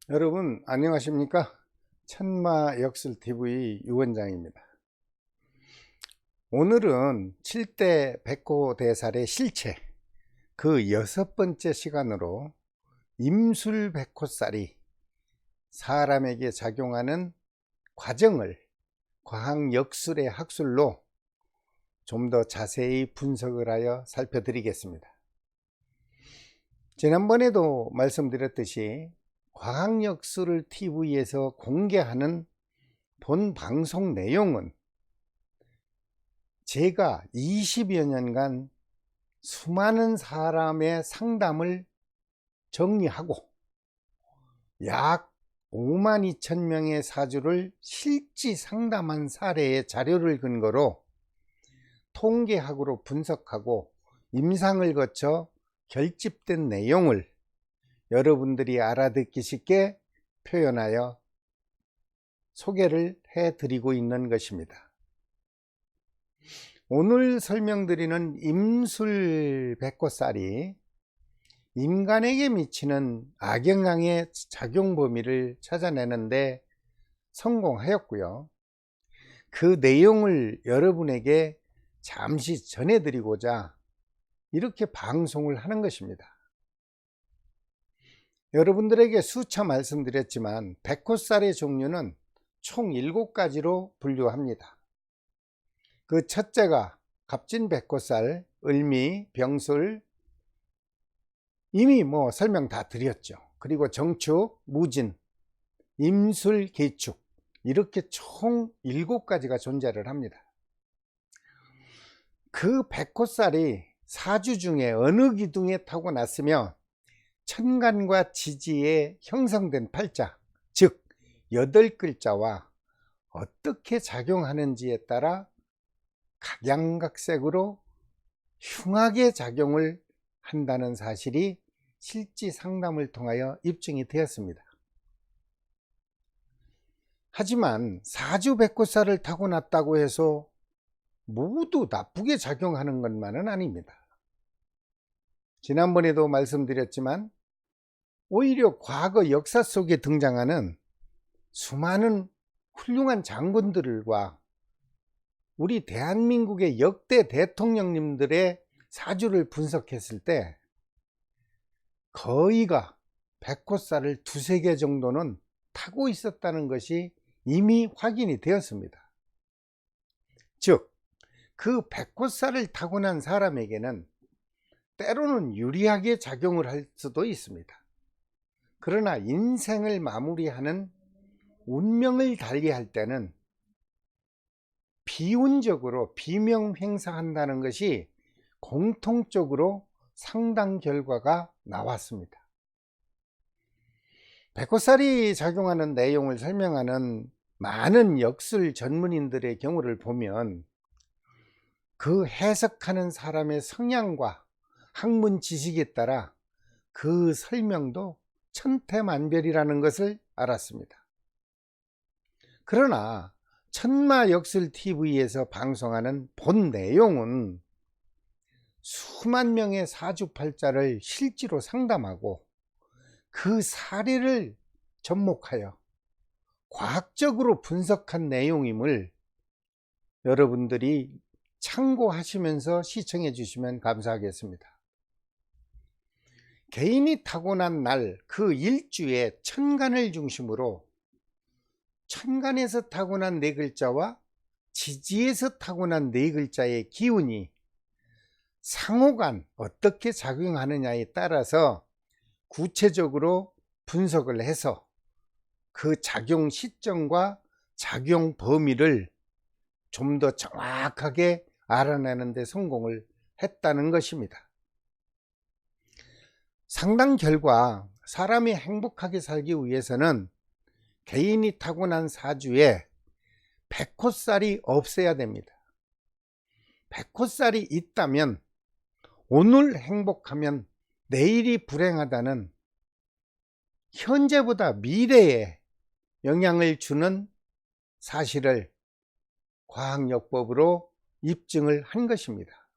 여러분 안녕하십니까? 천마역술TV 유원장입니다. 오늘은 7대 백호대살의 실체 그 6번째 시간으로 임술백호살이 사람에게 작용하는 과정을 과학역술의 학술로 좀 더 자세히 분석을 하여 살펴드리겠습니다. 지난번에도 말씀드렸듯이 과학역술을 TV에서 공개하는 본 방송 내용은 제가 20여 년간 수많은 사람의 상담을 정리하고 약 5만 2천 명의 사주를 실제 상담한 사례의 자료를 근거로 통계학으로 분석하고 임상을 거쳐 결집된 내용을 여러분들이 알아듣기 쉽게 표현하여 소개를 해드리고 있는 것입니다. 오늘 설명드리는 임술백호살이 인간에게 미치는 악영향의 작용 범위를 찾아내는데 성공하였고요. 그 내용을 여러분에게 잠시 전해드리고자 이렇게 방송을 하는 것입니다. 여러분들에게 수차 말씀드렸지만 백호살의 종류는 총 7가지로 분류합니다. 그 첫째가 갑진백호살, 을미, 병술, 이미 설명 다 드렸죠. 그리고 정축, 무진, 임술, 계축, 이렇게 총 7가지가 존재를 합니다. 그 백호살이 사주 중에 어느 기둥에 타고났으며 천간과 지지에 형성된 팔자, 즉 8글자와 어떻게 작용하는지에 따라 각양각색으로 흉하게 작용을 한다는 사실이 실제 상담을 통하여 입증이 되었습니다. 하지만 사주 백호살을 타고났다고 해서 모두 나쁘게 작용하는 것만은 아닙니다. 지난번에도 말씀드렸지만 오히려 과거 역사 속에 등장하는 수많은 훌륭한 장군들과 우리 대한민국의 역대 대통령님들의 사주를 분석했을 때 거의가 백호살을 2~3개 정도는 타고 있었다는 것이 이미 확인이 되었습니다. 즉, 그 백호살을 타고난 사람에게는 때로는 유리하게 작용을 할 수도 있습니다. 그러나 인생을 마무리하는 운명을 달리할 때는 비운적으로 비명행사한다는 것이 공통적으로 상담 결과가 나왔습니다. 백호살이 작용하는 내용을 설명하는 많은 역술 전문인들의 경우를 보면 그 해석하는 사람의 성향과 학문 지식에 따라 그 설명도 천태만별이라는 것을 알았습니다. 그러나 천마역술TV에서 방송하는 본 내용은 수만 명의 사주팔자를 실제로 상담하고 그 사례를 접목하여 과학적으로 분석한 내용임을 여러분들이 참고하시면서 시청해 주시면 감사하겠습니다. 개인이 타고난 날 그 일주에 천간을 중심으로 천간에서 타고난 4글자와 지지에서 타고난 4글자의 기운이 상호간 어떻게 작용하느냐에 따라서 구체적으로 분석을 해서 그 작용 시점과 작용 범위를 좀 더 정확하게 알아내는 데 성공을 했다는 것입니다. 상담 결과 사람이 행복하게 살기 위해서는 개인이 타고난 사주에 백호살이 없어야 됩니다. 백호살이 있다면 오늘 행복하면 내일이 불행하다는 현재보다 미래에 영향을 주는 사실을 과학요법으로 입증을 한 것입니다.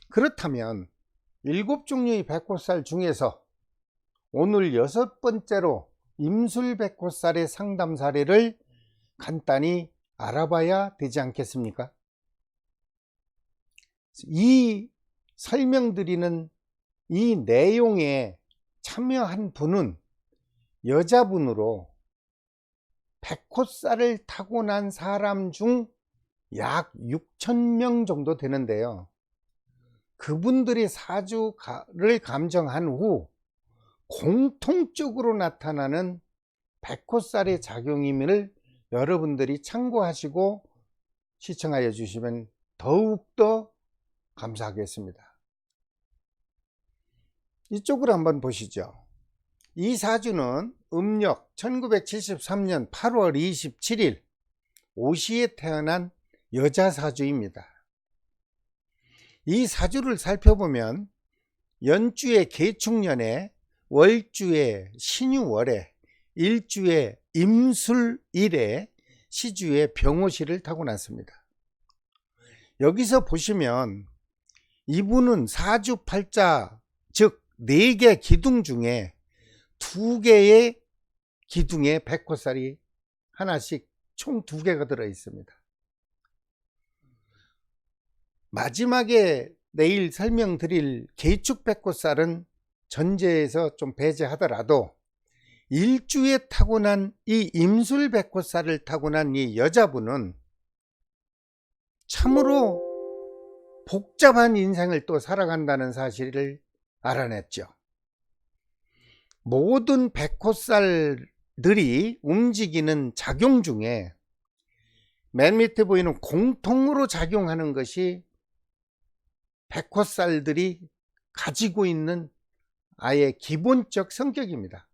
그렇다면 7종류의 백호살 중에서 오늘 6번째로 임술백호살의 상담 사례를 간단히 알아봐야 되지 않겠습니까? 이 설명드리는 이 내용에 참여한 분은 여자분으로 백호살을 타고난 사람 중 약 6,000명 정도 되는데요. 그분들이 사주를 감정한 후 공통적으로 나타나는 백호살의 작용임을 여러분들이 참고하시고 시청하여 주시면 더욱더 감사하겠습니다. 이쪽으로 한번 보시죠. 이 사주는 음력 1973년 8월 27일 오시에 태어난 여자 사주입니다. 이 사주를 살펴보면 연주의 계축년에, 월주의 신유월에, 일주의 임술일에, 시주의 병호시를 타고났습니다. 여기서 보시면 이분은 사주팔자, 즉 4개 기둥 중에 2개의 기둥에 백호살이 하나씩 총 2개가 들어 있습니다. 마지막에 내일 설명드릴 계축 백호살은 전제에서 좀 배제하더라도 일주에 타고난 이 임술 백호살을 타고난 이 여자분은 참으로 복잡한 인생을 또 살아간다는 사실을 알아냈죠. 모든 백호살들이 움직이는 작용 중에 맨 밑에 보이는 공통으로 작용하는 것이 백호살들이 가지고 있는 아예 기본적 성격입니다.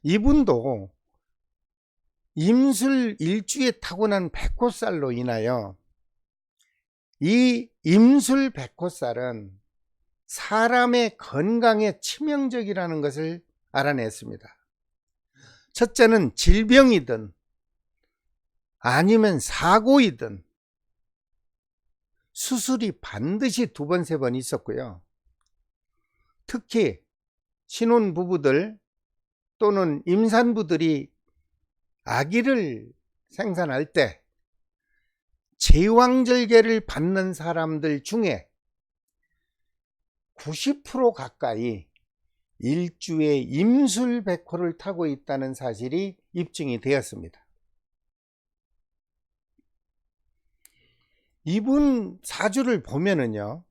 이분도 임술 일주에 타고난 백호살로 인하여 이 임술 백호살은 사람의 건강에 치명적이라는 것을 알아냈습니다. 첫째는 질병이든 아니면 사고이든 수술이 반드시 2번, 3번 있었고요. 특히 신혼부부들 또는 임산부들이 아기를 생산할 때 제왕절개를 받는 사람들 중에 90% 가까이 일주에 임술백호를 타고 있다는 사실이 입증이 되었습니다. 이분 사주를 보면은요,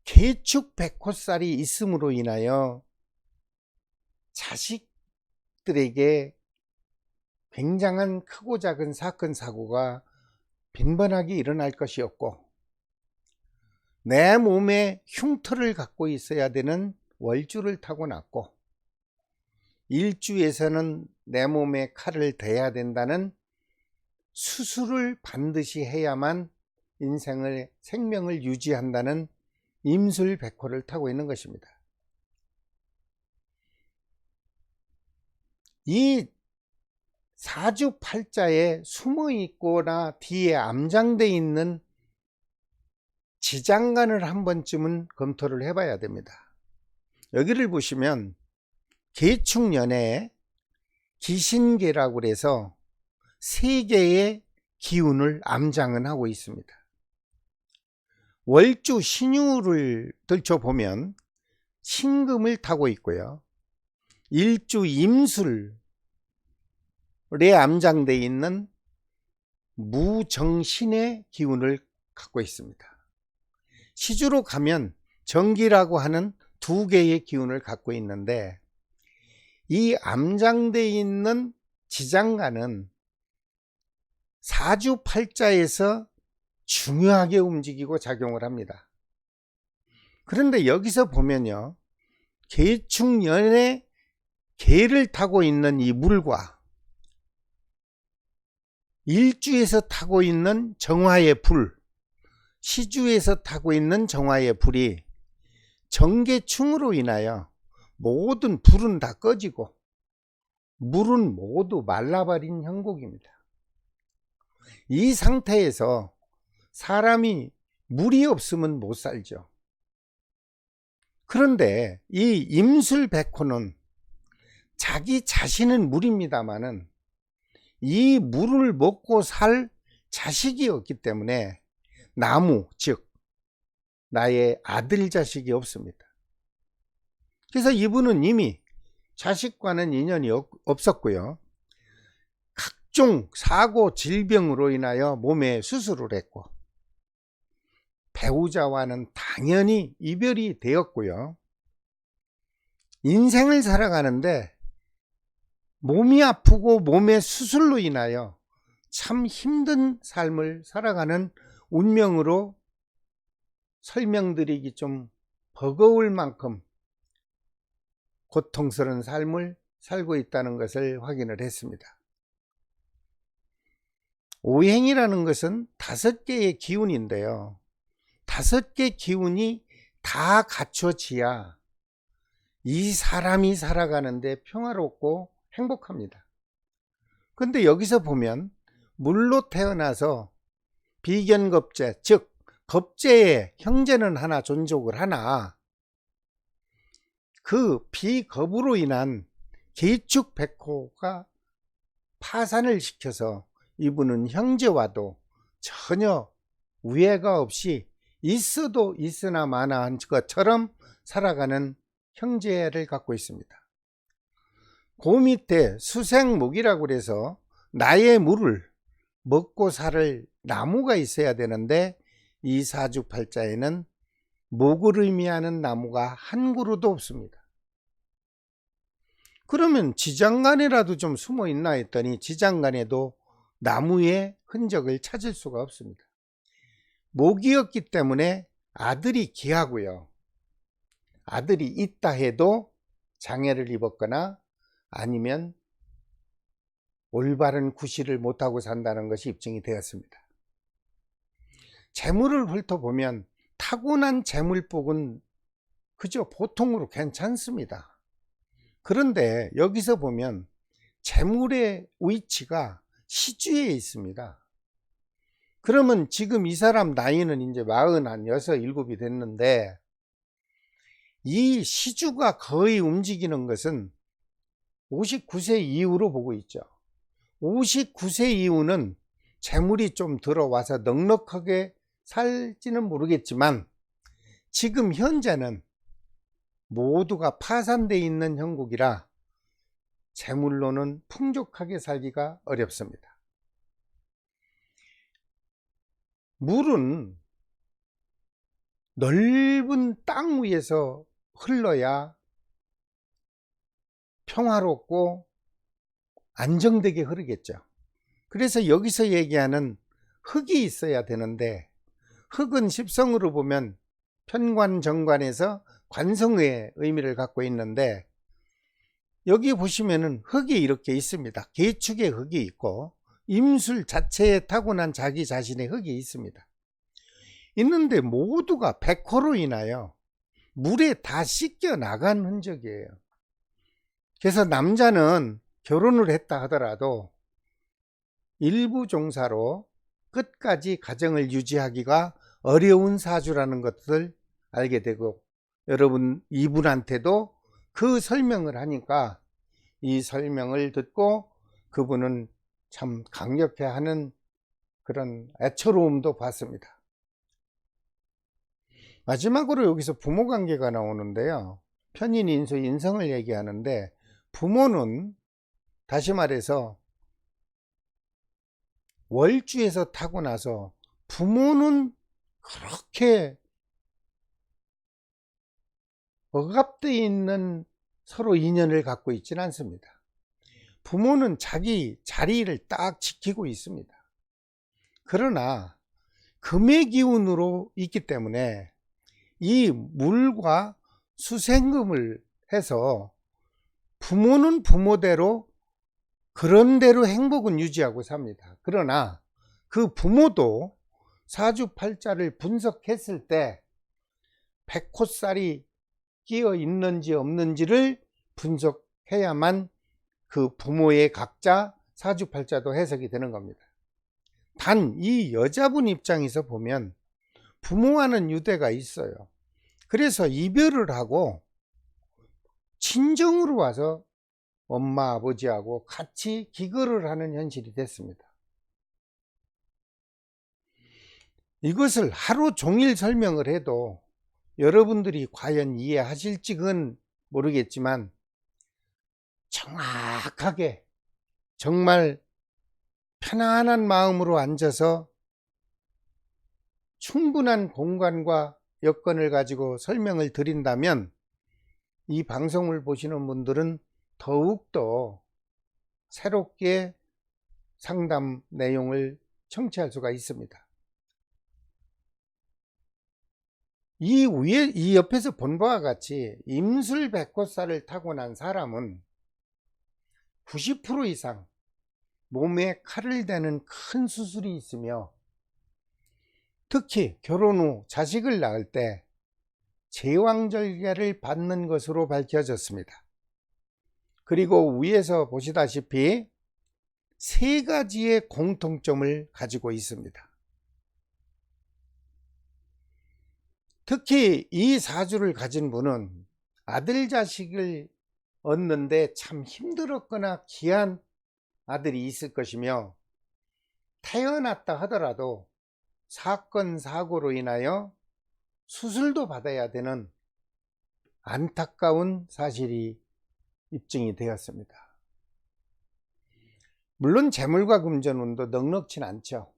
계축 백호살이 있음으로 인하여 자식들에게 굉장한 크고 작은 사건 사고가 빈번하게 일어날 것이었고, 내 몸에 흉터를 갖고 있어야 되는 월주를 타고났고, 일주에서는 내 몸에 칼을 대야 된다는 수술을 반드시 해야만 생명을 유지한다는 임술백호를 타고 있는 것입니다. 이 사주팔자에 숨어 있거나 뒤에 암장되어 있는 지장간을 한 번쯤은 검토를 해봐야 됩니다. 여기를 보시면 계축년에 기신계라고 해서 3개의 기운을 암장은 하고 있습니다. 월주 신유를 들춰보면 신금을 타고 있고요. 일주 임술에 암장되어 있는 무정신의 기운을 갖고 있습니다. 시주로 가면 정기라고 하는 2개의 기운을 갖고 있는데, 이 암장되어 있는 지장간은 사주팔자에서 중요하게 움직이고 작용을 합니다. 그런데 여기서 보면요, 계축년에 계를 타고 있는 이 물과 일주에서 타고 있는 정화의 불, 시주에서 타고 있는 정화의 불이 정계충으로 인하여 모든 불은 다 꺼지고 물은 모두 말라버린 형국입니다. 이 상태에서 사람이 물이 없으면 못 살죠. 그런데 이 임술백호는 자기 자신은 물입니다마는 이 물을 먹고 살 자식이 없기 때문에 나무, 즉 나의 아들 자식이 없습니다. 그래서 이분은 이미 자식과는 인연이 없었고요. 각종 사고, 질병으로 인하여 몸에 수술을 했고 배우자와는 당연히 이별이 되었고요. 인생을 살아가는데 몸이 아프고 몸의 수술로 인하여 참 힘든 삶을 살아가는 운명으로 설명드리기 좀 버거울 만큼 고통스러운 삶을 살고 있다는 것을 확인을 했습니다. 오행이라는 것은 5개의 기운인데요. 5개 기운이 다 갖춰져야 이 사람이 살아가는데 평화롭고 행복합니다. 그런데 여기서 보면 물로 태어나서 비견겁재, 즉 겁재의 형제는 하나 존속을 하나 그 비겁으로 인한 계축백호가 파산을 시켜서 이분은 형제와도 전혀 우애가 없이 있어도 있으나 마나 한 것처럼 살아가는 형제를 갖고 있습니다. 그 밑에 수생목이라고 해서 나의 물을 먹고 살 나무가 있어야 되는데 이 사주팔자에는 목을 의미하는 나무가 한 그루도 없습니다. 그러면 지장간에라도 좀 숨어 있나 했더니 지장간에도 나무의 흔적을 찾을 수가 없습니다. 목이었기 때문에 아들이 귀하고요. 아들이 있다 해도 장애를 입었거나 아니면 올바른 구실을 못하고 산다는 것이 입증이 되었습니다. 재물을 훑어보면 타고난 재물복은 그저 보통으로 괜찮습니다. 그런데 여기서 보면 재물의 위치가 시주에 있습니다. 그러면 지금 이 사람 나이는 이제 46, 7이 됐는데 이 시주가 거의 움직이는 것은 59세 이후로 보고 있죠. 59세 이후는 재물이 좀 들어와서 넉넉하게 살지는 모르겠지만 지금 현재는 모두가 파산되어 있는 형국이라 재물로는 풍족하게 살기가 어렵습니다. 물은 넓은 땅 위에서 흘러야 평화롭고 안정되게 흐르겠죠. 그래서 여기서 얘기하는 흙이 있어야 되는데 흙은 십성으로 보면 편관, 정관에서 관성의 의미를 갖고 있는데 여기 보시면은 흙이 이렇게 있습니다. 계축의 흙이 있고 임술 자체에 타고난 자기 자신의 흙이 있습니다. 있는데 모두가 백호로 인하여 물에 다 씻겨 나간 흔적이에요. 그래서 남자는 결혼을 했다 하더라도 일부 종사로 끝까지 가정을 유지하기가 어려운 사주라는 것을 알게 되고 여러분 이분한테도 그 설명을 하니까 이 설명을 듣고 그분은 참 강력해하는 그런 애처로움도 봤습니다. 마지막으로 여기서 부모 관계가 나오는데요. 편인, 인수, 인성을 얘기하는데 부모는 다시 말해서 월주에서 타고나서 부모는 그렇게 억압되어 있는 서로 인연을 갖고 있지는 않습니다. 부모는 자기 자리를 딱 지키고 있습니다. 그러나 금의 기운으로 있기 때문에 이 물과 수생금을 해서 부모는 부모대로 그런 대로 행복은 유지하고 삽니다. 그러나 그 부모도 사주팔자를 분석했을 때 백호살이 끼어 있는지 없는지를 분석해야만 그 부모의 각자 사주팔자도 해석이 되는 겁니다. 단 이 여자분 입장에서 보면 부모와는 유대가 있어요. 그래서 이별을 하고 친정으로 와서 엄마 아버지하고 같이 기거를 하는 현실이 됐습니다. 이것을 하루 종일 설명을 해도 여러분들이 과연 이해하실지는 모르겠지만 정확하게 정말 편안한 마음으로 앉아서 충분한 공간과 여건을 가지고 설명을 드린다면 이 방송을 보시는 분들은 더욱더 새롭게 상담 내용을 청취할 수가 있습니다. 이 옆에서 본 바와 같이 임술백호살을 타고난 사람은 90% 이상 몸에 칼을 대는 큰 수술이 있으며 특히 결혼 후 자식을 낳을 때 제왕절개를 받는 것으로 밝혀졌습니다. 그리고 위에서 보시다시피 3가지의 공통점을 가지고 있습니다. 특히 이 사주를 가진 분은 아들 자식을 얻는데 참 힘들었거나 귀한 아들이 있을 것이며 태어났다 하더라도 사건 사고로 인하여 수술도 받아야 되는 안타까운 사실이 입증이 되었습니다. 물론 재물과 금전운도 넉넉진 않죠.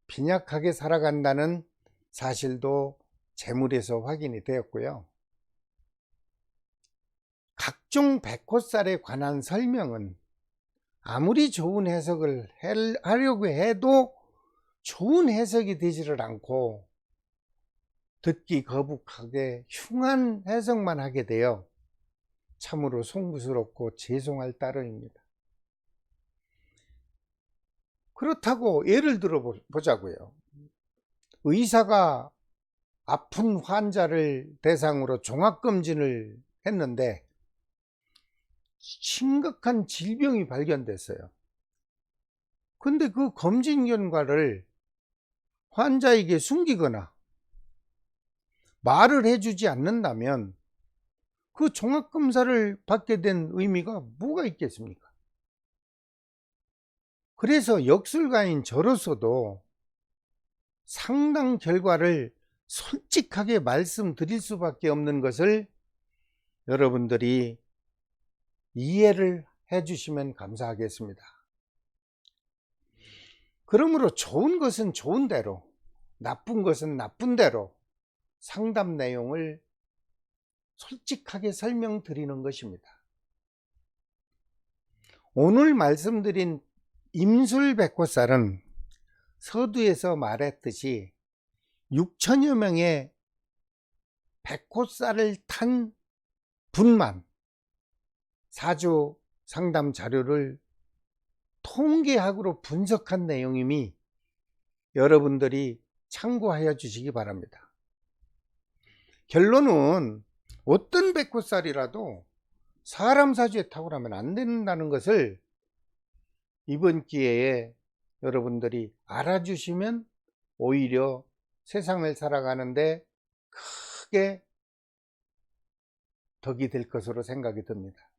빈약하게 살아간다는 사실도 재물에서 확인이 되었고요. 각종 백호살에 관한 설명은 아무리 좋은 해석을 하려고 해도 좋은 해석이 되지를 않고 듣기 거북하게 흉한 해석만 하게 되어 참으로 송구스럽고 죄송할 따름입니다. 그렇다고 예를 들어 보자고요. 의사가 아픈 환자를 대상으로 종합검진을 했는데 심각한 질병이 발견됐어요. 근데 그 검진 결과를 환자에게 숨기거나 말을 해주지 않는다면 그 종합검사를 받게 된 의미가 뭐가 있겠습니까? 그래서 역술가인 저로서도 상당 결과를 솔직하게 말씀드릴 수밖에 없는 것을 여러분들이 이해를 해주시면 감사하겠습니다. 그러므로 좋은 것은 좋은 대로, 나쁜 것은 나쁜 대로 상담 내용을 솔직하게 설명드리는 것입니다. 오늘 말씀드린 임술백호살은 서두에서 말했듯이 6천여 명의 백호살을 탄 분만 사주 상담 자료를 통계학으로 분석한 내용임이 여러분들이 참고하여 주시기 바랍니다. 결론은 어떤 백호살이라도 사람 사주에 탁월하면 안 된다는 것을 이번 기회에 여러분들이 알아주시면 오히려 세상을 살아가는데 크게 덕이 될 것으로 생각이 듭니다.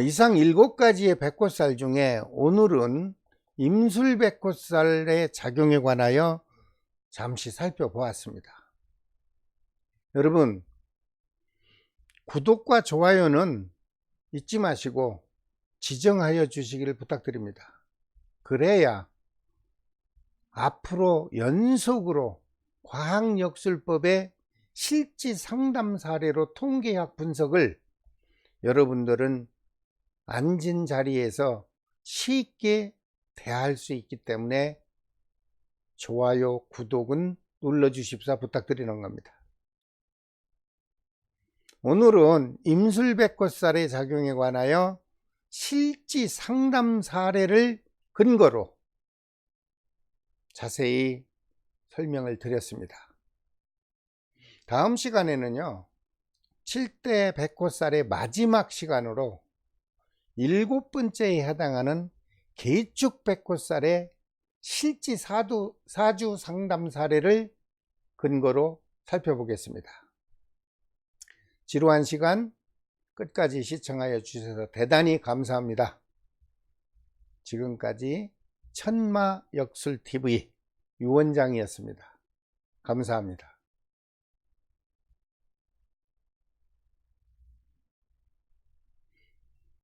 이상 7가지의 백호살 중에 오늘은 임술백호살의 작용에 관하여 잠시 살펴보았습니다. 여러분, 구독과 좋아요는 잊지 마시고 지정하여 주시기를 부탁드립니다. 그래야 앞으로 연속으로 과학역술법의 실제 상담 사례로 통계학 분석을 여러분들은 앉은 자리에서 쉽게 대할 수 있기 때문에 좋아요, 구독은 눌러주십사 부탁드리는 겁니다. 오늘은 임술백호살의 작용에 관하여 실제 상담 사례를 근거로 자세히 설명을 드렸습니다. 다음 시간에는요, 7대 백호살의 마지막 시간으로 7번째에 해당하는 개축백호살의 실제 사주 상담 사례를 근거로 살펴보겠습니다. 지루한 시간 끝까지 시청하여 주셔서 대단히 감사합니다. 지금까지 천마역술TV 유원장이었습니다. 감사합니다.